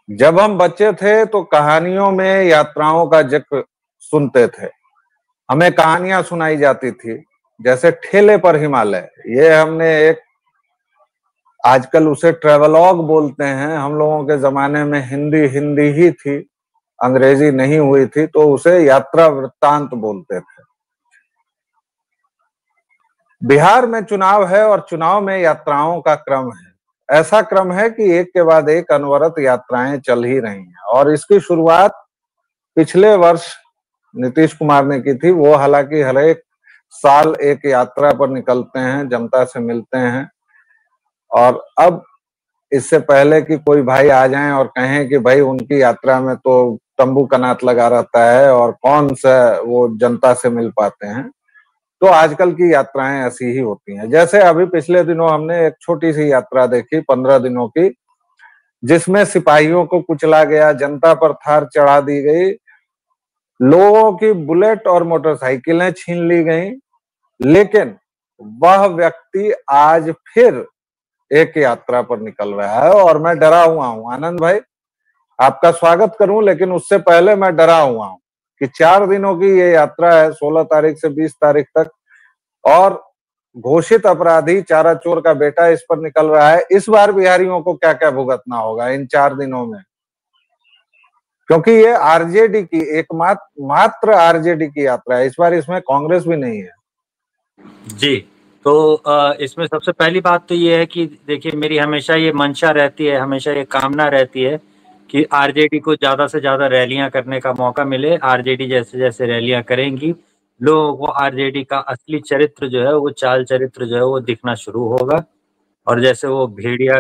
जब हम बच्चे थे तो कहानियों में यात्राओं का जिक्र सुनते थे। हमें कहानियां सुनाई जाती थी, जैसे ठेले पर हिमालय। ये हमने एक, आजकल उसे ट्रेवलॉग बोलते हैं। हम लोगों के जमाने में हिंदी हिंदी ही थी, अंग्रेजी नहीं हुई थी, तो उसे यात्रा वृत्तांत बोलते थे। बिहार में चुनाव है और चुनाव में यात्राओं का क्रम है। ऐसा क्रम है कि एक के बाद एक अनवरत यात्राएं चल ही रही हैं, और इसकी शुरुआत पिछले वर्ष नीतीश कुमार ने की थी। वो हालांकि हर एक साल एक यात्रा पर निकलते हैं, जनता से मिलते हैं, और अब इससे पहले कि कोई भाई आ जाएं और कहें कि भाई उनकी यात्रा में तो तंबू कनात लगा रहता है और कौन सा वो जनता से मिल पाते हैं, तो आजकल की यात्राएं ऐसी ही होती हैं। जैसे अभी पिछले दिनों हमने एक छोटी सी यात्रा देखी 15 दिनों की, जिसमें सिपाहियों को कुचला गया, जनता पर थार चढ़ा दी गई, लोगों की बुलेट और मोटरसाइकिलें छीन ली गईं, लेकिन वह व्यक्ति आज फिर एक यात्रा पर निकल रहा है और मैं डरा हुआ हूं। आनंद भाई, आपका स्वागत करूं, लेकिन उससे पहले मैं डरा हुआ हूं कि 4 दिनों की ये यात्रा है, 16 तारीख से 20 तारीख तक, और घोषित अपराधी चारा चोर का बेटा इस पर निकल रहा है। इस बार बिहारियों को क्या क्या भुगतना होगा इन 4 दिनों में, क्योंकि ये आरजेडी की मात्र आरजेडी की यात्रा है। इस बार इसमें कांग्रेस भी नहीं है जी। तो इसमें सबसे पहली बात तो ये है कि देखिए, मेरी हमेशा ये मंशा रहती है, हमेशा ये कामना रहती है कि आरजेडी को ज़्यादा से ज़्यादा रैलियां करने का मौका मिले। आरजेडी जैसे जैसे रैलियां करेंगी, लोगों को आरजेडी का असली चरित्र जो है, वो चाल चरित्र जो है वो दिखना शुरू होगा। और जैसे वो भेड़िया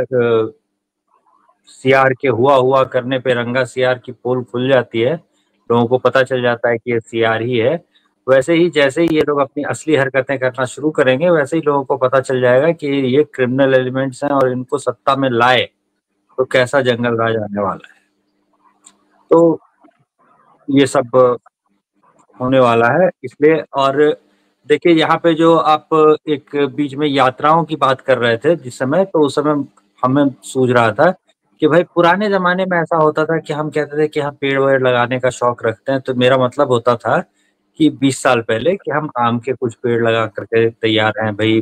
सियार के हुआ करने पे रंगा सियार की पोल खुल जाती है, लोगों को पता चल जाता है कि ये सियार ही है। वैसे ही जैसे ही ये लोग अपनी असली हरकतें करना शुरू करेंगे, वैसे ही लोगों को पता चल जाएगा कि ये क्रिमिनल एलिमेंट्स हैं और इनको सत्ता में लाए तो कैसा जंगल राज आने वाला है। तो ये सब होने वाला है इसलिए। और देखिए, यहाँ पे जो आप एक बीच में यात्राओं की बात कर रहे थे जिस समय, तो उस समय हमें सूझ रहा था कि भाई पुराने जमाने में ऐसा होता था कि हम कहते थे कि हम पेड़ वेड़ लगाने का शौक रखते हैं। तो मेरा मतलब होता था कि 20 साल पहले कि हम आम के कुछ पेड़ लगा करके तैयार हैं भाई,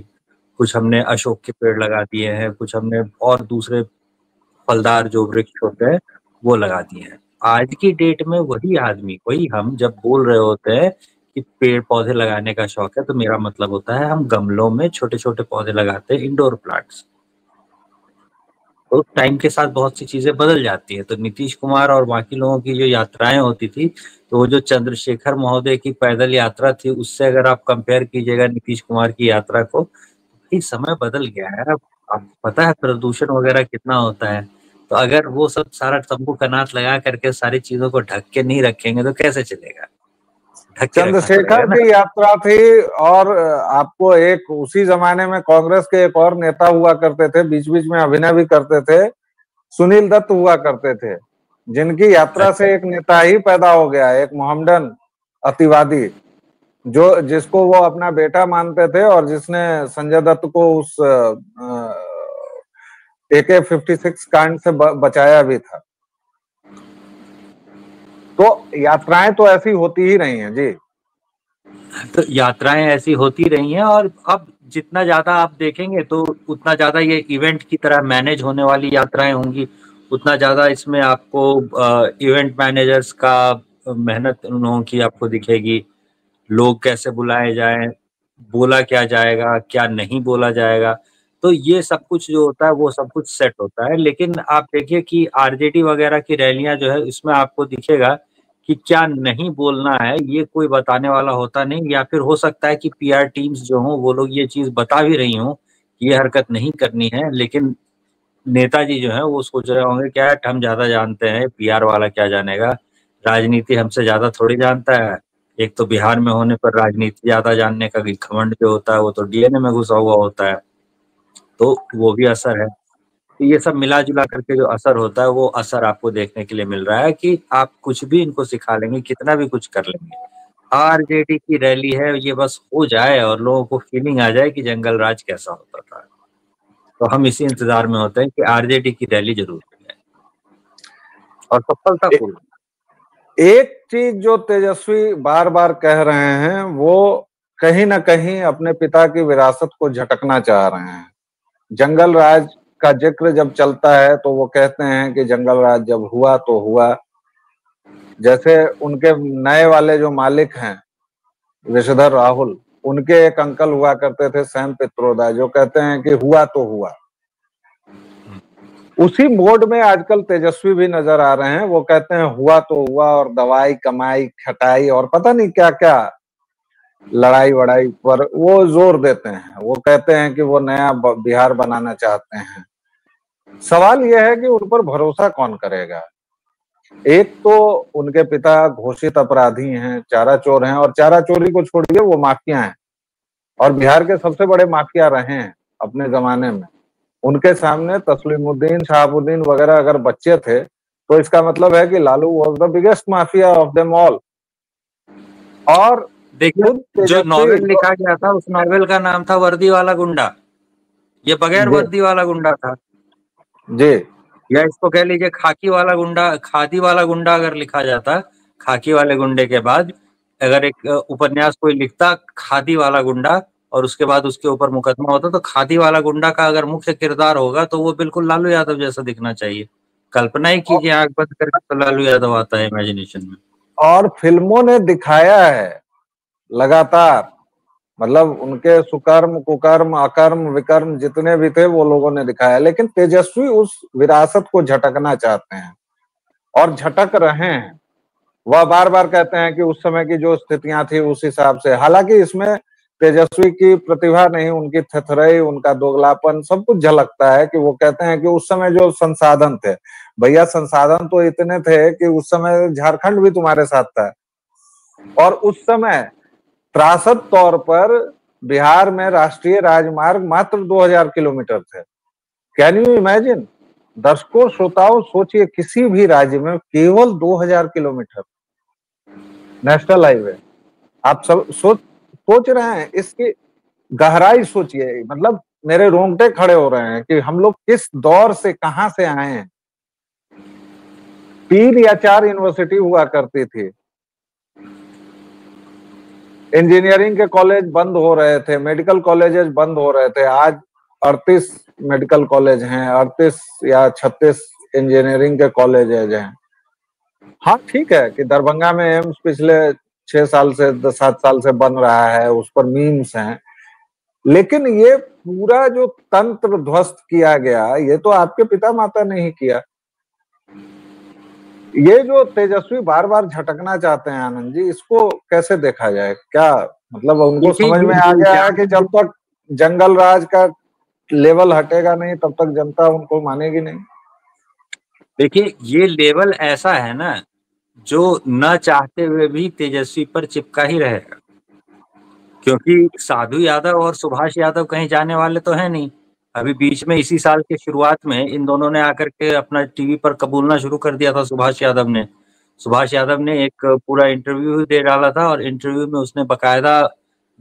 कुछ हमने अशोक के पेड़ लगा दिए हैं, कुछ हमने और दूसरे फलदार जो वृक्ष होते हैं वो लगा दिए हैं। आज की डेट में वही आदमी, वही हम जब बोल रहे होते हैं कि पेड़ पौधे लगाने का शौक है, तो मेरा मतलब होता है हम गमलों में छोटे छोटे पौधे लगाते हैं, इंडोर प्लांट्स। तो टाइम के साथ बहुत सी चीजें बदल जाती है। तो नीतीश कुमार और बाकी लोगों की जो यात्राएं होती थी, तो वो जो चंद्रशेखर महोदय की पैदल यात्रा थी, उससे अगर आप कंपेयर कीजिएगा नीतीश कुमार की यात्रा को, तो समय बदल गया है। अब पता है प्रदूषण वगैरह कितना होता है, तो अगर वो सब सारा तंबू कनात लगा करके सारी चीजों को ढक के नहीं रखेंगे तो कैसे चलेगा? ढक के रखना पड़ेगा चंद्रशेखर ना। की यात्रा थी। और आपको एक, उसी जमाने में कांग्रेस के एक और नेता हुआ करते थे, बीच बीच में अभिनय भी करते थे, सुनील दत्त हुआ करते थे, जिनकी यात्रा अच्छा। से एक नेता ही पैदा हो गया, एक मोहम्मडन अतिवादी, जो जिसको वो अपना बेटा मानते थे और जिसने संजय दत्त को उस AK-56 कांड से बचाया भी था। तो यात्राएं तो ऐसी होती ही रही हैं जी। तो यात्राएं ऐसी होती रही हैं, और अब जितना ज्यादा आप देखेंगे तो उतना ज्यादा ये इवेंट की तरह मैनेज होने वाली यात्राएं होंगी, उतना ज्यादा इसमें आपको इवेंट मैनेजर्स का मेहनत उन लोगों की आपको दिखेगी। लोग कैसे बुलाए जाएं, बोला क्या जाएगा, क्या नहीं बोला जाएगा, तो ये सब कुछ जो होता है वो सब कुछ सेट होता है। लेकिन आप देखिए कि आरजेडी वगैरह की रैलियां जो है, इसमें आपको दिखेगा कि क्या नहीं बोलना है ये कोई बताने वाला होता नहीं, या फिर हो सकता है कि पीआर टीम्स जो हों वो लोग ये चीज बता भी रही हों कि ये हरकत नहीं करनी है, लेकिन नेताजी जो है वो सोच रहे होंगे क्या हम ज्यादा जानते हैं, पीआर वाला क्या जानेगा, राजनीति हमसे ज्यादा थोड़ी जानता है। एक तो बिहार में होने पर राजनीति ज्यादा जानने का घमंड जो होता है वो तो डीएनए में घुसा हुआ होता है, तो वो भी असर है। तो ये सब मिला जुला करके जो असर होता है, वो असर आपको देखने के लिए मिल रहा है कि आप कुछ भी इनको सिखा लेंगे, कितना भी कुछ कर लेंगे, आरजेडी की रैली है, ये बस हो जाए और लोगों को फीलिंग आ जाए कि जंगल राज कैसा होता था। तो हम इसी इंतजार में होते हैं कि आरजेडी की रैली जरूर हो जाए। और सफलतापूर्वक। एक चीज जो तेजस्वी बार बार कह रहे हैं, वो कहीं ना कहीं अपने पिता की विरासत को झटकना चाह रहे हैं। जंगल राज का जिक्र जब चलता है तो वो कहते हैं कि जंगल राज जब हुआ तो हुआ। जैसे उनके नए वाले जो मालिक हैं विशेधर राहुल, उनके एक अंकल हुआ करते थे सैम पित्रोदा, जो कहते हैं कि हुआ तो हुआ। उसी मोड में आजकल तेजस्वी भी नजर आ रहे हैं। वो कहते हैं हुआ तो हुआ, और दवाई कमाई खटाई और पता नहीं क्या क्या लड़ाई वड़ाई पर वो जोर देते हैं। वो कहते हैं कि वो नया बिहार बनाना चाहते हैं। सवाल यह है कि उन पर भरोसा कौन करेगा। एक तो उनके पिता घोषित अपराधी हैं, चारा चोर हैं, और चारा चोरी को छोड़िए वो माफिया हैं, और बिहार के सबसे बड़े माफिया रहे हैं अपने जमाने में। उनके सामने तस्लीमुद्दीन, शहाबुद्दीन वगैरह अगर बच्चे थे तो इसका मतलब है कि Lalu was the biggest mafia of them all. और देखिए, जो नॉवेल लिखा गया था उस नॉवेल का नाम था वर्दी वाला गुंडा। ये बगैर वर्दी वाला गुंडा था जी, या इसको कह लीजिए खाकी वाला गुंडा, खादी वाला गुंडा अगर लिखा जाता, खाकी वाले गुंडे के बाद अगर एक उपन्यास कोई लिखता खादी वाला गुंडा और उसके बाद उसके ऊपर मुकदमा होता, तो खादी वाला गुंडा का अगर मुख्य किरदार होगा तो वो बिल्कुल लालू यादव जैसा दिखना चाहिए। कल्पना ही कीजिए, आंख बंद करके तो लालू यादव आता है इमेजिनेशन में। और फिल्मों ने दिखाया है लगातार, मतलब उनके सुकर्म कुकर्म अकर्म विकर्म जितने भी थे वो लोगों ने दिखाया। लेकिन तेजस्वी उस विरासत को झटकना चाहते हैं और झटक रहे हैं। वह बार बार कहते हैं कि उस समय की जो स्थितियां थी उस हिसाब से, हालांकि इसमें तेजस्वी की प्रतिभा नहीं, उनकी थथरई, उनका दोगलापन सब कुछ झलकता है। कि वो कहते हैं कि उस समय जो संसाधन थे, भैया संसाधन तो इतने थे कि उस समय झारखंड भी तुम्हारे साथ था, और उस समय त्रासद तौर पर बिहार में राष्ट्रीय राजमार्ग मात्र 2000 किलोमीटर थे। Can you imagine? दर्शकों श्रोताओं सोचिए, किसी भी राज्य में केवल 2000 किलोमीटर नेशनल हाईवे। आप सब सोच रहे हैं इसकी गहराई, सोचिए। मतलब मेरे रोंगटे खड़े हो रहे हैं कि हम लोग किस दौर से कहां से आए हैं। 3 या 4 यूनिवर्सिटी हुआ करती थी, इंजीनियरिंग के कॉलेज बंद हो रहे थे, मेडिकल कॉलेजेस बंद हो रहे थे। आज 38 मेडिकल कॉलेज हैं, 38 या 36 इंजीनियरिंग के कॉलेजेज हैं। हाँ ठीक है कि दरभंगा में एम्स पिछले 6 साल से 7 साल से बन रहा है, उस पर मीम्स हैं, लेकिन ये पूरा जो तंत्र ध्वस्त किया गया, ये तो आपके पिता माता ने ही किया। ये जो तेजस्वी बार बार झटकना चाहते हैं आनंद जी, इसको कैसे देखा जाए? क्या मतलब उनको समझ में आ गया है कि जब तक जंगल राज का लेवल हटेगा नहीं तब तक जनता उनको मानेगी नहीं? देखिए, ये लेवल ऐसा है ना जो न चाहते हुए भी तेजस्वी पर चिपका ही रहेगा, क्योंकि साधु यादव और सुभाष यादव कहीं जाने वाले तो है नहीं। अभी बीच में इसी साल के शुरुआत में इन दोनों ने आकर के अपना टीवी पर कबूलना शुरू कर दिया था। सुभाष यादव ने एक पूरा इंटरव्यू दे डाला था और इंटरव्यू में उसने बकायदा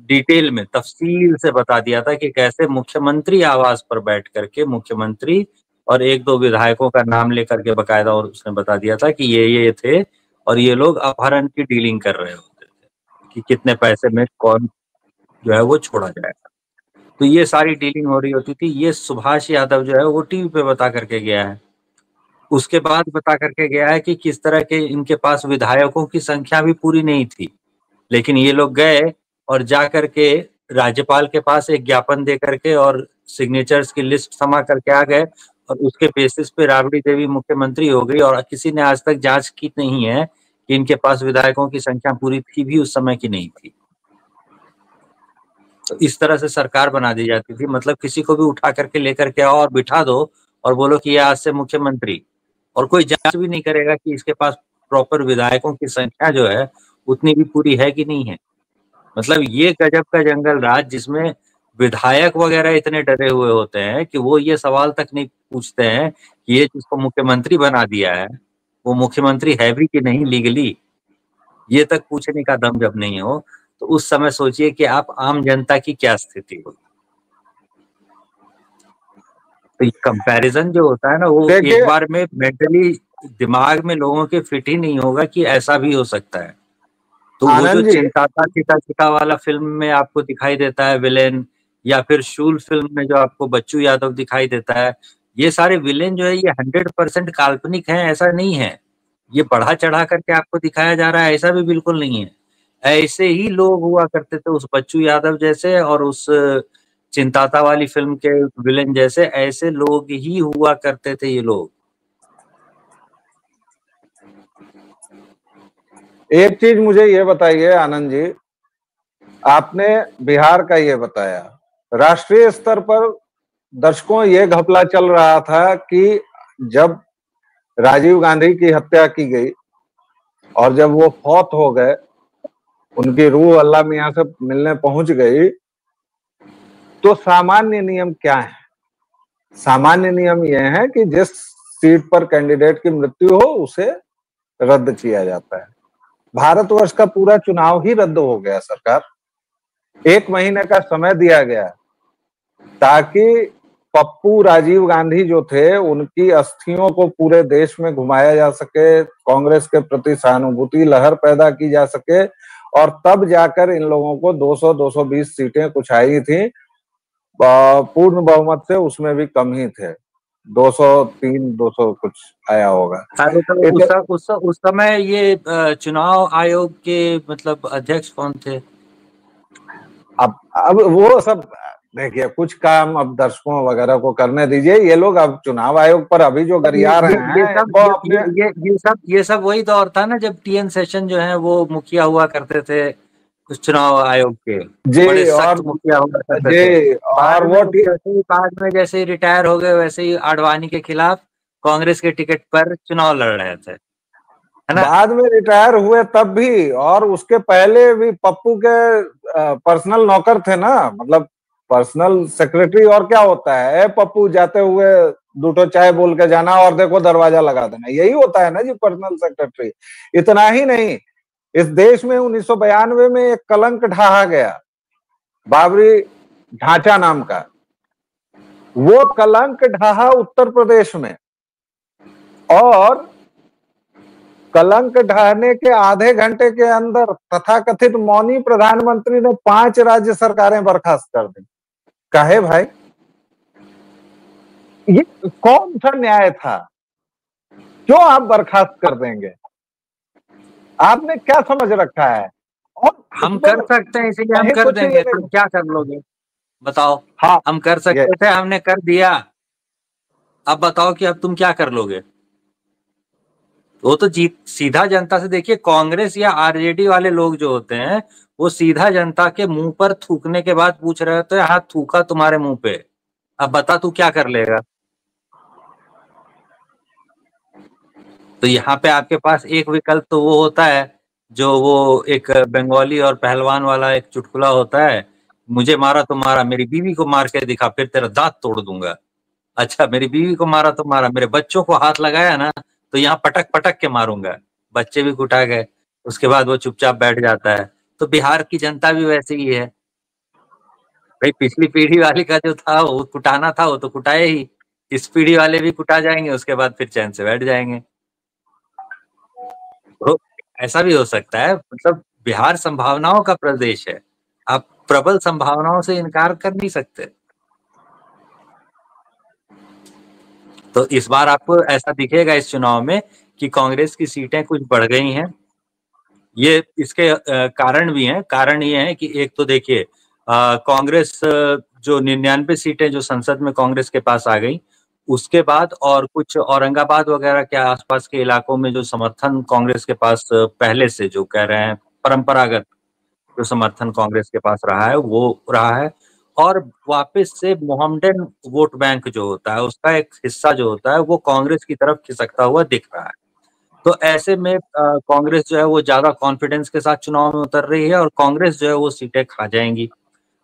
डिटेल में तफसील से बता दिया था कि कैसे मुख्यमंत्री आवास पर बैठ करके मुख्यमंत्री और 1-2 विधायकों का नाम लेकर के बकायदा, और उसने बता दिया था कि ये थे और ये लोग अपहरण की डीलिंग कर रहे होते थे कि कितने पैसे में कौन जो है वो छोड़ा जाएगा। तो ये सारी डीलिंग हो रही होती थी। ये सुभाष यादव जो है वो टीवी पे बता करके गया है। उसके बाद बता करके गया है कि किस तरह के इनके पास विधायकों की संख्या भी पूरी नहीं थी, लेकिन ये लोग गए और जा करके राज्यपाल के पास एक ज्ञापन दे करके और सिग्नेचर्स की लिस्ट समा करके आ गए, और उसके बेसिस पे राबड़ी देवी मुख्यमंत्री हो गई। और किसी ने आज तक जांच की नहीं है कि इनके पास विधायकों की संख्या पूरी थी भी उस समय की नहीं थी। तो इस तरह से सरकार बना दी जाती थी, मतलब किसी को भी उठा करके लेकर के आओ और बिठा दो और बोलो कि ये आज से मुख्यमंत्री, और कोई जांच भी नहीं करेगा कि इसके पास प्रॉपर विधायकों की संख्या जो है उतनी भी पूरी है कि नहीं है। मतलब ये गजब का जंगल राज, जिसमें विधायक वगैरह इतने डरे हुए होते हैं कि वो ये सवाल तक नहीं पूछते हैं कि ये जिसको मुख्यमंत्री बना दिया है वो मुख्यमंत्री है भी कि नहीं लीगली, ये तक पूछने का दम जब नहीं हो, तो उस समय सोचिए कि आप आम जनता की क्या स्थिति होगी। तो कंपैरिजन जो होता है ना वो एक बार में मेंटली दिमाग में लोगों के फिट ही नहीं होगा कि ऐसा भी हो सकता है। तो वो जो आनंद जी, चिंताता चिता चिता वाला फिल्म में आपको दिखाई देता है विलेन, या फिर शूल फिल्म में जो आपको बच्चू यादव दिखाई देता है, ये सारे विलेन जो है ये 100% काल्पनिक हैं, ऐसा नहीं है। ये बढ़ा चढ़ा करके आपको दिखाया जा रहा है, ऐसा भी बिल्कुल नहीं है। ऐसे ही लोग हुआ करते थे, उस बच्चू यादव जैसे और उस चिंताता वाली फिल्म के विलेन जैसे, ऐसे लोग ही हुआ करते थे ये लोग। एक चीज मुझे ये बताइए आनंद जी, आपने बिहार का ये बताया, राष्ट्रीय स्तर पर दर्शकों ये घपला चल रहा था कि जब राजीव गांधी की हत्या की गई और जब वो फौत हो गए, उनकी रूह अल्लाह मियां से मिलने पहुंच गई, तो सामान्य नियम क्या है? सामान्य नियम यह है कि जिस सीट पर कैंडिडेट की मृत्यु हो उसे रद्द किया जाता है। भारतवर्ष का पूरा चुनाव ही रद्द हो गया सरकार। 1 महीने का समय दिया गया ताकि पप्पू राजीव गांधी जो थे उनकी अस्थियों को पूरे देश में घुमाया जा सके, कांग्रेस के प्रति सहानुभूति लहर पैदा की जा सके, और तब जाकर इन लोगों को 200-220 सीटें कुछ आई थी, पूर्ण बहुमत से उसमें भी कम ही थे, 203 200 कुछ आया होगा। अरे तो उस समय ये चुनाव आयोग के मतलब अध्यक्ष कौन थे? अब वो सब देखिए, कुछ काम अब दर्शकों वगैरह को करने दीजिए। ये लोग अब चुनाव आयोग पर अभी जो गरिया रहे हैं वो अपने ये सब वही दौर था ना जब टीएन सेशन जो है वो मुखिया हुआ करते थे उस चुनाव आयोग के, बड़े जी सख्त और मुखिया हुआ करते थे। जी और वो बाद में जैसे ही रिटायर हो गए वैसे ही आडवाणी के खिलाफ कांग्रेस के टिकट पर चुनाव लड़ रहे थे, है ना? बाद में रिटायर हुए तब भी, और उसके पहले भी पप्पू के पर्सनल नौकर थे ना, मतलब पर्सनल सेक्रेटरी। और क्या होता है, पप्पू जाते हुए दूठो चाय बोल के जाना और देखो दरवाजा लगा देना, यही होता है ना जी पर्सनल सेक्रेटरी। इतना ही नहीं, इस देश में 1992 में एक कलंक ढाहा गया, बाबरी ढांचा नाम का। वो कलंक ढाहा उत्तर प्रदेश में, और कलंक ढहने के आधे घंटे के अंदर तथाकथित मौनी प्रधानमंत्री ने 5 राज्य सरकारें बर्खास्त कर दी। कहे भाई, ये कौन सा न्याय था? क्यों आप बर्खास्त कर देंगे? आपने क्या समझ रखा है? और हम कर सकते हैं इसीलिए हम कर देंगे, तुम क्या कर लोगे बताओ? हाँ, हम कर सकते थे, हमने कर दिया, अब बताओ कि अब तुम क्या कर लोगे? वो तो जीत सीधा जनता से, देखिए कांग्रेस या आरजेडी वाले लोग जो होते हैं वो सीधा जनता के मुंह पर थूकने के बाद पूछ रहे होते हैं, हाँ थूका तुम्हारे मुंह पे, अब बता तू क्या कर लेगा? तो यहाँ पे आपके पास एक विकल्प तो वो होता है जो वो एक बंगाली और पहलवान वाला एक चुटकुला होता है, मुझे मारा तो मारा, मेरी बीवी को मार के दिखा फिर तेरा दांत तोड़ दूंगा। अच्छा मेरी बीवी को मारा तो मारा, मेरे बच्चों को हाथ लगाया ना तो यहाँ पटक पटक के मारूंगा। बच्चे भी कुटा गए, उसके बाद वो चुपचाप बैठ जाता है। तो बिहार की जनता भी वैसे ही है भाई, पिछली पीढ़ी वाले का जो था वो कुटाना था वो तो कुटाए ही, इस पीढ़ी वाले भी कुटा जाएंगे, उसके बाद फिर चैन से बैठ जाएंगे। तो ऐसा भी हो सकता है, मतलब बिहार संभावनाओं का प्रदेश है, आप प्रबल संभावनाओं से इनकार कर नहीं सकते। तो इस बार आपको ऐसा दिखेगा इस चुनाव में कि कांग्रेस की सीटें कुछ बढ़ गई हैं। ये इसके कारण भी हैं। कारण ये है कि एक तो देखिए कांग्रेस जो 99 सीटें जो संसद में कांग्रेस के पास आ गई, उसके बाद और कुछ औरंगाबाद वगैरह के आसपास के इलाकों में जो समर्थन कांग्रेस के पास पहले से जो कह रहे हैं परंपरागत जो समर्थन कांग्रेस के पास रहा है वो रहा है, और वापस से मोहम्मडन वोट बैंक जो होता है उसका एक हिस्सा जो होता है वो कांग्रेस की तरफ खिसकता हुआ दिख रहा है। तो ऐसे में कांग्रेस जो है वो ज्यादा कॉन्फिडेंस के साथ चुनाव में उतर रही है और कांग्रेस जो है वो सीटें खा जाएंगी।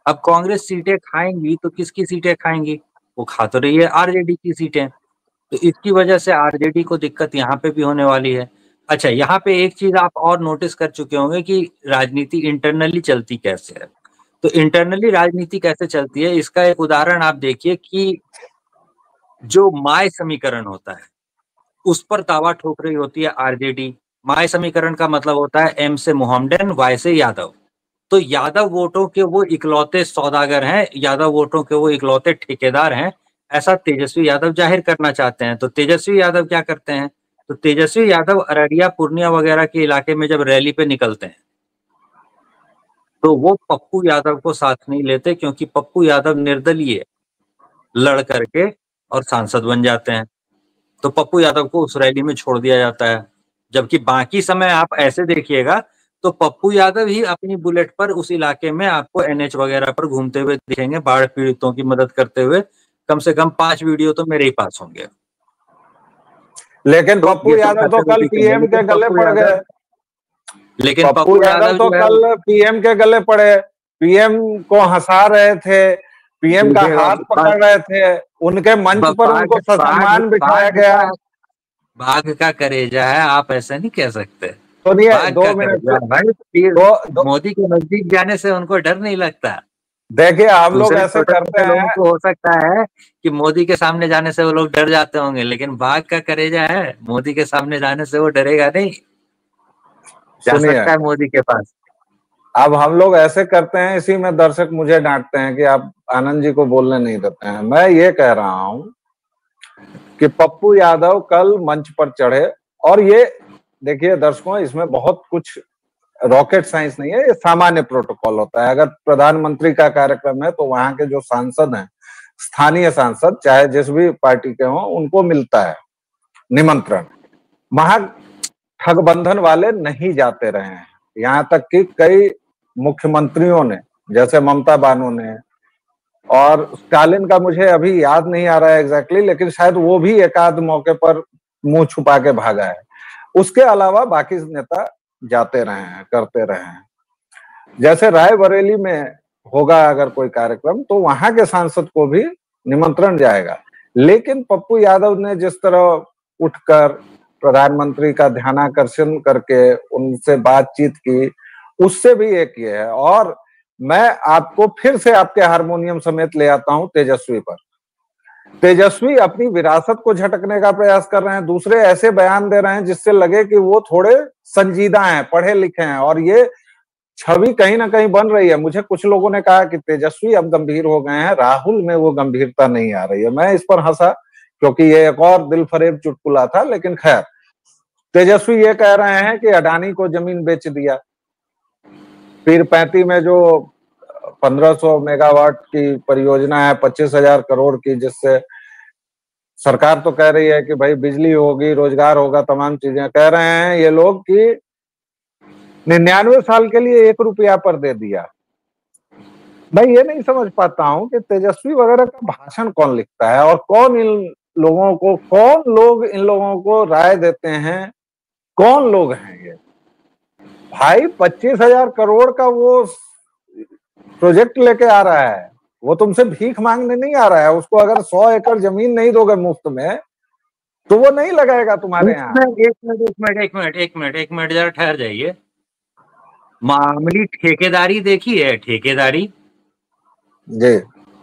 अब कांग्रेस सीटें खाएंगी तो किसकी सीटें खाएंगी? वो खा तो रही है आरजेडी की सीटें, तो इसकी वजह से आरजेडी को दिक्कत यहाँ पे भी होने वाली है। अच्छा यहाँ पे एक चीज आप और नोटिस कर चुके होंगे कि राजनीति इंटरनली चलती कैसे है। तो इंटरनली राजनीति कैसे चलती है इसका एक उदाहरण आप देखिए कि जो माय समीकरण होता है, उस पर दावा ठोक रही होती है आरजेडी। माय समीकरण का मतलब होता है एम से मोहम्मडन, वाई से यादव। तो यादव वोटों के वो इकलौते सौदागर हैं, यादव वोटों के वो इकलौते ठेकेदार हैं, ऐसा तेजस्वी यादव जाहिर करना चाहते हैं। तो तेजस्वी यादव क्या करते हैं, तो तेजस्वी यादव अररिया, पूर्णिया वगैरह के इलाके में जब रैली पे निकलते हैं तो वो पप्पू यादव को साथ नहीं लेते, क्योंकि पप्पू यादव निर्दलीय लड़ करके और सांसद बन जाते हैं। तो पप्पू यादव को उस रैली में छोड़ दिया जाता है। जबकि बाकी समय आप ऐसे देखिएगा तो पप्पू यादव ही अपनी बुलेट पर उस इलाके में आपको एनएच वगैरह पर घूमते हुए दिखेंगे, बाढ़ पीड़ितों की मदद करते हुए। कम से कम 5 वीडियो तो मेरे ही पास होंगे। लेकिन तो पप्पू ये सब यादव तो खट्टर कल पीएम के गले पड़ गए। लेकिन पप्पू पप्पू यादव यादव तो जो है कल पीएम के गले पड़े, पीएम को हंसा रहे थे, पीएम का हाथ पकड़ रहे थे, उनके मंच पर उनको ससम्मान बिठाया गया। बाघ का करेजा है, आप ऐसा नहीं कह सकते। सुनिए, बाघ 2 का मिनट करेजा है भाई। मोदी के नजदीक जाने से उनको डर नहीं लगता। देखिए, हम लोग दूसरे ऐसे छोटे करते छोटे लोगों हैं। को हो सकता है कि मोदी के सामने जाने से वो लोग डर जाते होंगे, लेकिन बाघ का करेजा है, मोदी के सामने जाने से वो डरेगा नहीं, जा सुनिए, सकता है मोदी के पास। अब हम लोग ऐसे करते हैं, इसी में दर्शक मुझे डांटते हैं कि आप आनंद जी को बोलने नहीं देते हैं। मैं ये कह रहा हूं कि पप्पू यादव कल मंच पर चढ़े, और ये देखिए दर्शकों, इसमें बहुत कुछ रॉकेट साइंस नहीं है, ये सामान्य प्रोटोकॉल होता है। अगर प्रधानमंत्री का कार्यक्रम है तो वहां के जो सांसद हैं, स्थानीय सांसद, चाहे जिस भी पार्टी के हों, उनको मिलता है निमंत्रण। वहां ठगबंधन वाले नहीं जाते रहे हैं। यहाँ तक कि कई मुख्यमंत्रियों ने, जैसे ममता बानो ने, और स्टालिन का मुझे अभी याद नहीं आ रहा है एग्जैक्टली, लेकिन शायद वो भी एक आध मौके पर मुंह छुपा के भागा है। उसके अलावा बाकी नेता जाते रहे हैं, करते रहे हैं। जैसे रायबरेली में होगा अगर कोई कार्यक्रम, तो वहां के सांसद को भी निमंत्रण जाएगा। लेकिन पप्पू यादव ने जिस तरह उठकर प्रधानमंत्री का ध्यानाकर्षण करके उनसे बातचीत की, उससे भी एक ये है। और मैं आपको फिर से आपके हारमोनियम समेत ले आता हूं तेजस्वी पर। तेजस्वी अपनी विरासत को झटकने का प्रयास कर रहे हैं, दूसरे ऐसे बयान दे रहे हैं जिससे लगे कि वो थोड़े संजीदा हैं, पढ़े लिखे हैं, और ये छवि कहीं ना कहीं बन रही है। मुझे कुछ लोगों ने कहा कि तेजस्वी अब गंभीर हो गए हैं, राहुल में वो गंभीरता नहीं आ रही है। मैं इस पर हंसा, क्योंकि ये एक और दिल फरेब चुटकुला था। लेकिन खैर, तेजस्वी ये कह रहे हैं कि अडानी को जमीन बेच दिया। पीर पैंती में जो 1500 मेगावाट की परियोजना है, 25,000 करोड़ की, जिससे सरकार तो कह रही है कि भाई बिजली होगी, रोजगार होगा, तमाम चीजें कह रहे हैं ये लोग कि 99 साल के लिए 1 रुपया पर दे दिया। मैं ये नहीं समझ पाता हूं कि तेजस्वी वगैरह का भाषण कौन लिखता है, और कौन लोग इन लोगों को राय देते हैं, कौन लोग हैं ये। भाई 25,000 करोड़ का वो प्रोजेक्ट लेके आ रहा है, वो तुमसे भीख मांगने नहीं आ रहा है। उसको अगर 100 एकड़ जमीन नहीं दोगे मुफ्त में, तो वो नहीं लगाएगा तुम्हारे यहाँ। एक मिनट जरा ठहर जाइए। मामूली ठेकेदारी देखी है, ठेकेदारी जी,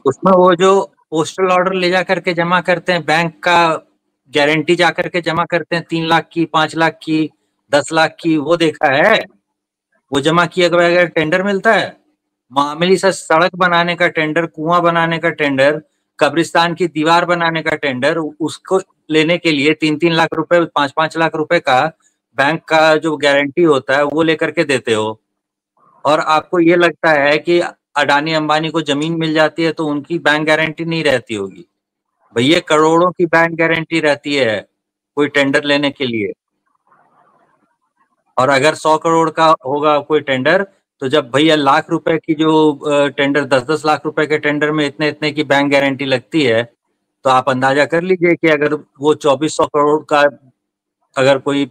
उसमें वो जो पोस्टल ऑर्डर ले जा करके जमा करते हैं, बैंक का गारंटी जा करके जमा करते हैं, 3 लाख की, 5 लाख की, 10 लाख की, वो देखा है? वो जमा किए बगैर टेंडर मिलता है? मामूली सा सड़क बनाने का टेंडर, कुआं बनाने का टेंडर, कब्रिस्तान की दीवार बनाने का टेंडर, उसको लेने के लिए 3-3 लाख रुपए, 5-5 लाख रुपए का बैंक का जो गारंटी होता है वो लेकर के देते हो। और आपको ये लगता है कि अडानी अंबानी को जमीन मिल जाती है तो उनकी बैंक गारंटी नहीं रहती होगी। भैया करोड़ों की बैंक गारंटी रहती है कोई टेंडर लेने के लिए। और अगर 100 करोड़ का होगा कोई टेंडर, तो जब भैया लाख रुपए की जो टेंडर, 10-10 लाख रुपए के टेंडर में इतने इतने की बैंक गारंटी लगती है, तो आप अंदाजा कर लीजिए कि अगर वो 2400 करोड़ का अगर कोई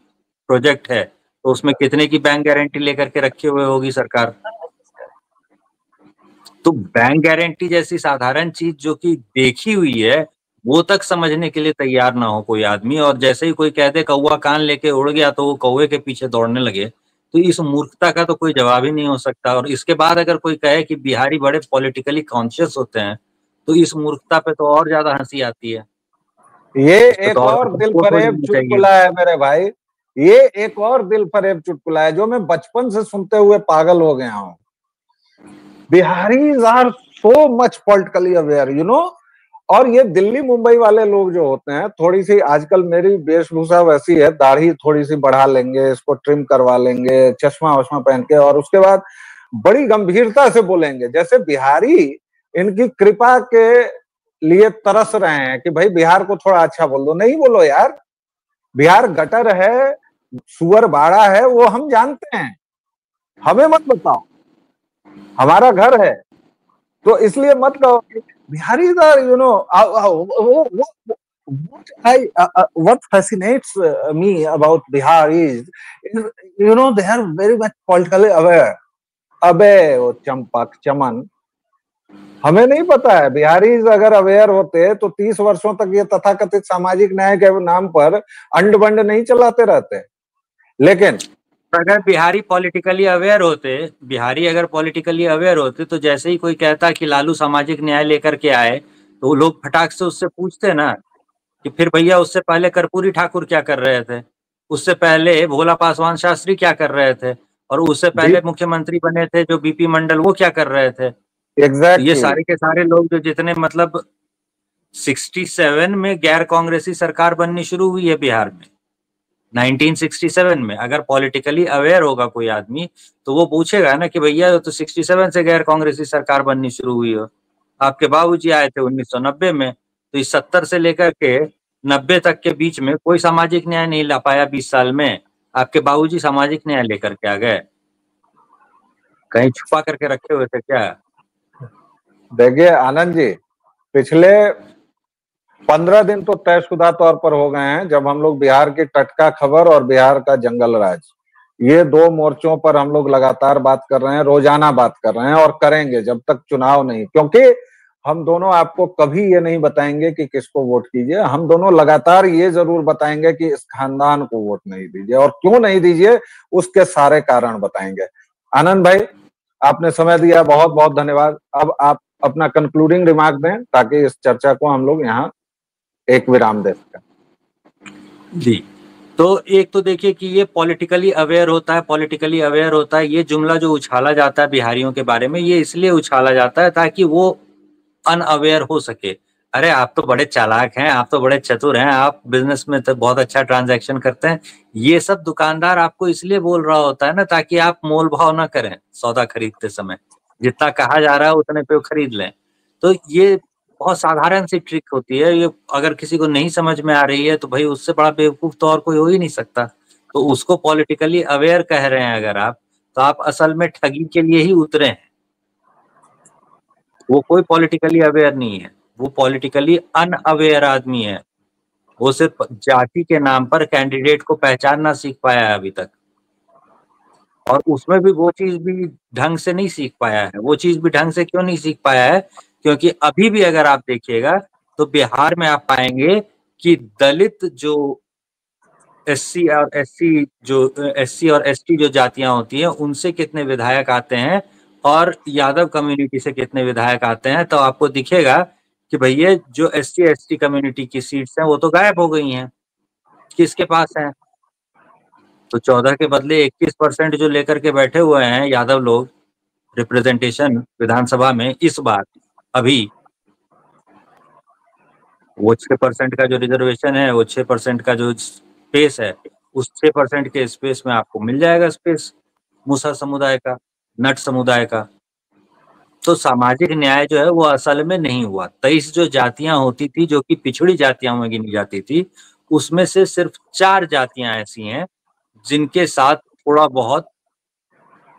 प्रोजेक्ट है तो उसमें कितने की बैंक गारंटी लेकर के रखी हुई होगी सरकार। तो बैंक गारंटी जैसी साधारण चीज जो कि देखी हुई है, वो तक समझने के लिए तैयार ना हो कोई आदमी, और जैसे ही कोई कह दे कौवा कान लेके उड़ गया तो वो कौवे के पीछे दौड़ने लगे, तो इस मूर्खता का तो कोई जवाब ही नहीं हो सकता। और इसके बाद अगर कोई कहे कि बिहारी बड़े पॉलिटिकली कॉन्शियस होते हैं, तो इस मूर्खता पे तो और ज्यादा हंसी आती है। ये तो एक और दिल तो फरेब चुटकुला है मेरे भाई, ये एक और दिल फरेब चुटकुला है जो मैं बचपन से सुनते हुए पागल हो गया हूँ। Biharis are so much politically aware, you know. और ये दिल्ली मुंबई वाले लोग जो होते हैं, थोड़ी सी आजकल मेरी वेशभूषा वैसी है, दाढ़ी थोड़ी सी बढ़ा लेंगे, इसको ट्रिम करवा लेंगे, चश्मा वश्मा पहन के, और उसके बाद बड़ी गंभीरता से बोलेंगे जैसे बिहारी इनकी कृपा के लिए तरस रहे हैं कि भाई बिहार को थोड़ा अच्छा बोल दो। नहीं बोलो यार, बिहार गटर है, सुअर बाड़ा है, वो हम जानते हैं, हमें मत बताओ, हमारा घर है। तो इसलिए मत कहो Bihari, you know, what fascinates me about Bihar is, you know, they are very much politically aware. अबे वो चंपक चमन, हमें नहीं पता है। बिहारी अगर अवेयर होते तो 30 वर्षों तक ये तथाकथित सामाजिक न्याय के नाम पर अंड बंड नहीं चलाते रहते। लेकिन अगर बिहारी पॉलिटिकली अवेयर होते, बिहारी अगर पॉलिटिकली अवेयर होते तो जैसे ही कोई कहता कि लालू सामाजिक न्याय लेकर के आए तो लोग फटाक से उससे पूछते ना कि फिर भैया उससे पहले कर्पूरी ठाकुर क्या कर रहे थे, उससे पहले भोला पासवान शास्त्री क्या कर रहे थे, और उससे पहले मुख्यमंत्री बने थे जो बीपी मंडल, वो क्या कर रहे थे। तो ये सारे के सारे लोग जो जितने मतलब 67 में गैर कांग्रेसी सरकार बननी शुरू हुई है बिहार में, 1967 में, अगर पॉलिटिकली अवेयर होगा कोई आदमी तो वो पूछेगा ना कि भैया तो 67 से गैर कांग्रेसी सरकार बननी शुरू हुई हो, आपके बाबूजी आए थे 1990 में, तो इस 70 से लेकर के 90 तक के बीच में कोई सामाजिक न्याय नहीं ला पाया 20 साल में, आपके बाबूजी सामाजिक न्याय लेकर के आ गए, कहीं छुपा करके रखे हुए थे क्या। देखिए आनंद जी, पिछले 15 दिन तो तयशुदा तौर पर हो गए हैं जब हम लोग बिहार की टटका खबर और बिहार का जंगल राज, ये दो मोर्चों पर हम लोग लगातार बात कर रहे हैं, रोजाना बात कर रहे हैं और करेंगे जब तक चुनाव नहीं। क्योंकि हम दोनों आपको कभी ये नहीं बताएंगे कि किसको वोट कीजिए, हम दोनों लगातार ये जरूर बताएंगे कि इस खानदान को वोट नहीं दीजिए, और क्यों नहीं दीजिए उसके सारे कारण बताएंगे। आनंद भाई, आपने समय दिया, बहुत बहुत धन्यवाद। अब आप अपना कंक्लूडिंग रिमार्क दें ताकि इस चर्चा को हम लोग यहाँ एक विराम दे सकें। जी, तो एक तो देखिए कि ये पॉलिटिकली अवेयर होता है, पॉलिटिकली अवेयर होता है, ये जुमला जो उछाला जाता है बिहारियों के बारे में, ये इसलिए उछाला जाता है ताकि वो अनअवेयर हो सके। अरे आप तो बड़े चालाक हैं, आप तो बड़े चतुर हैं, आप बिजनेस में तो बहुत अच्छा ट्रांजैक्शन करते हैं, ये सब दुकानदार आपको इसलिए बोल रहा होता है ना ताकि आप मोल भाव ना करें सौदा खरीदते समय, जितना कहा जा रहा है उतने पे खरीद लें। तो ये बहुत साधारण सी ट्रिक होती है, ये अगर किसी को नहीं समझ में आ रही है तो भाई उससे बड़ा बेवकूफ तो और कोई हो ही नहीं सकता। तो उसको पॉलिटिकली अवेयर कह रहे हैं अगर आप, तो आप असल में ठगी के लिए ही उतरे हैं। वो कोई पॉलिटिकली अवेयर नहीं है, वो पॉलिटिकली अनअवेयर आदमी है। वो सिर्फ जाति के नाम पर कैंडिडेट को पहचानना सीख पाया है अभी तक, और उसमें भी वो चीज भी ढंग से नहीं सीख पाया है। वो चीज भी ढंग से क्यों नहीं सीख पाया है, क्योंकि अभी भी अगर आप देखिएगा तो बिहार में आप पाएंगे कि दलित जो एससी और एसटी जो जातियां होती हैं उनसे कितने विधायक आते हैं और यादव कम्युनिटी से कितने विधायक आते हैं, तो आपको दिखेगा कि भैया जो एससी एसटी कम्युनिटी की सीट्स हैं वो तो गायब हो गई हैं, किसके पास हैं। तो 14 के बदले 21% जो लेकर के बैठे हुए हैं यादव लोग रिप्रेजेंटेशन विधानसभा में इस बार, अभी वो 6% का जो रिजर्वेशन है, वो 6% का जो स्पेस है, उस 6% के स्पेस में आपको मिल जाएगा स्पेस मूसा समुदाय का, नट समुदाय का। तो सामाजिक न्याय जो है वो असल में नहीं हुआ। 23 जो जातियां होती थी जो कि पिछड़ी जातियों में गिनी जाती थी, उसमें से सिर्फ 4 जातियां ऐसी हैं जिनके साथ थोड़ा बहुत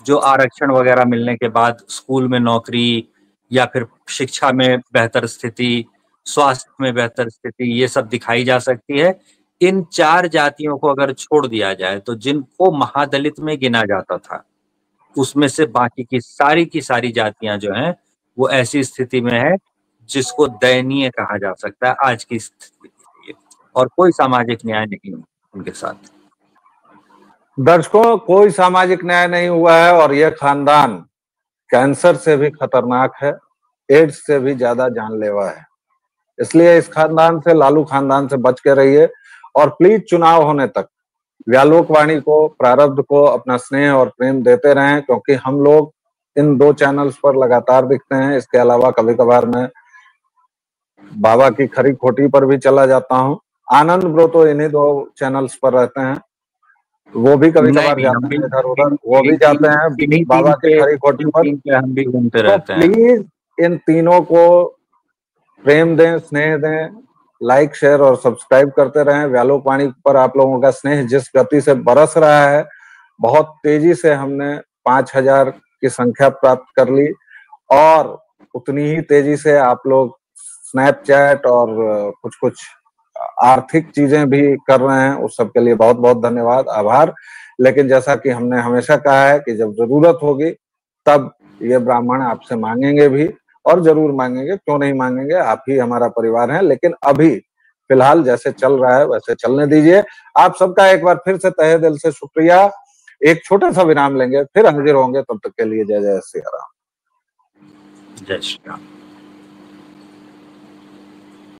जो आरक्षण वगैरह मिलने के बाद स्कूल में नौकरी या फिर शिक्षा में बेहतर स्थिति, स्वास्थ्य में बेहतर स्थिति, ये सब दिखाई जा सकती है। इन 4 जातियों को अगर छोड़ दिया जाए तो जिनको महादलित में गिना जाता था, उसमें से बाकी की सारी जातियां जो हैं वो ऐसी स्थिति में है जिसको दयनीय कहा जा सकता है आज की स्थिति के लिए, और कोई सामाजिक न्याय नहीं उनके साथ। दर्शकों, कोई सामाजिक न्याय नहीं हुआ है और यह खानदान कैंसर से भी खतरनाक है, एड्स से भी ज्यादा जानलेवा है। इसलिए इस खानदान से, लालू खानदान से बच के रहिए और प्लीज चुनाव होने तक व्यालोकवाणी को, प्रारब्ध को अपना स्नेह और प्रेम देते रहें, क्योंकि हम लोग इन 2 चैनल्स पर लगातार दिखते हैं। इसके अलावा कभी कभार मैं बाबा की खरी खोटी पर भी चला जाता हूँ। आनंद ब्रो तो इन्हीं 2 चैनल्स पर रहते हैं, वो भी कभी कभार जाते हैं इधर उधर, वो भी जाते हैं बाबा की खरी खोटी पर। हम भी घूमते तो रहते हैं। प्लीज इन तीनों को प्रेम दें, स्नेह दें, लाइक, शेयर और सब्सक्राइब करते रहें। व्यालोकवाणी पर आप लोगों का स्नेह जिस गति से बरस रहा है, बहुत तेजी से हमने 5000 की संख्या प्राप्त कर ली, और उतनी ही तेजी से आप लोग स्नैपचैट और कुछ कुछ आर्थिक चीजें भी कर रहे हैं। उस सब के लिए बहुत बहुत धन्यवाद, आभार। लेकिन जैसा कि हमने हमेशा कहा है कि जब जरूरत होगी तब ये ब्राह्मण आपसे मांगेंगे भी, और जरूर मांगेंगे, क्यों नहीं मांगेंगे, आप ही हमारा परिवार है। लेकिन अभी फिलहाल जैसे चल रहा है वैसे चलने दीजिए। आप सबका एक बार फिर से तहे दिल से शुक्रिया। एक छोटा सा विराम लेंगे, फिर हाजिर होंगे, तब तक के लिए जय जय श्री राम। जय श्री राम।